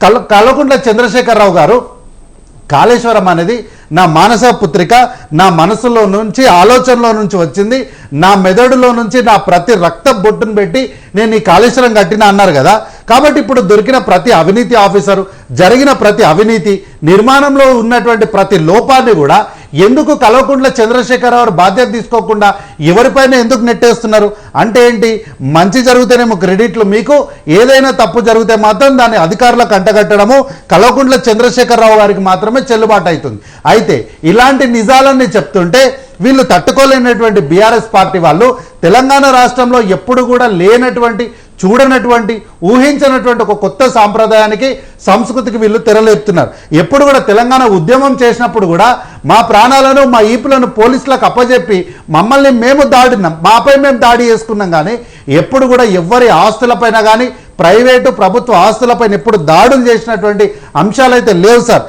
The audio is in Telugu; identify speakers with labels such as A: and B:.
A: కల్వకుంట్ల చంద్రశేఖరరావు గారు కాళేశ్వరం అనేది నా మానస పుత్రిక, నా మనసులో నుంచి ఆలోచనలో నుంచి వచ్చింది, నా మెదడులో నుంచి నా ప్రతి రక్త బొట్టును పెట్టి నేను ఈ కాళేశ్వరం కట్టిన అన్నారు కదా. కాబట్టి ఇప్పుడు దొరికిన ప్రతి అవినీతి ఆఫీసరు, జరిగిన ప్రతి అవినీతి, నిర్మాణంలో ఉన్నటువంటి ప్రతి లోపాన్ని కూడా ఎందుకు కల్వకుంట్ల చంద్రశేఖరరావు బాధ్యత తీసుకోకుండా ఎవరిపైన ఎందుకు నెట్టేస్తున్నారు? అంటే ఏంటి, మంచి జరిగితేనేమో క్రెడిట్లు మీకు, ఏదైనా తప్పు జరిగితే మాత్రం దాన్ని అధికారులకు అంటగట్టడము కల్వకుంట్ల చంద్రశేఖరరావు గారికి మాత్రమే చెల్లుబాటు అవుతుంది. అయితే ఇలాంటి నిజాలన్నీ చెప్తుంటే వీళ్ళు తట్టుకోలేనటువంటి బీఆర్ఎస్ పార్టీ వాళ్ళు తెలంగాణ రాష్ట్రంలో ఎప్పుడు కూడా లేనటువంటి, చూడనటువంటి, ఊహించినటువంటి ఒక కొత్త సాంప్రదాయానికి, సంస్కృతికి వీళ్ళు తెరలేపుతున్నారు. ఎప్పుడు కూడా తెలంగాణ ఉద్యమం చేసినప్పుడు కూడా మా ప్రాణాలను, మా ఈపులను పోలీసులకు అప్పజెప్పి మమ్మల్ని మేము మాపై మేము దాడి చేసుకున్నాం. కానీ ఎప్పుడు కూడా ఎవరి ఆస్తులపైన కానీ, ప్రైవేటు ప్రభుత్వ ఆస్తులపైన ఎప్పుడు దాడులు చేసినటువంటి అంశాలైతే లేవు సార్.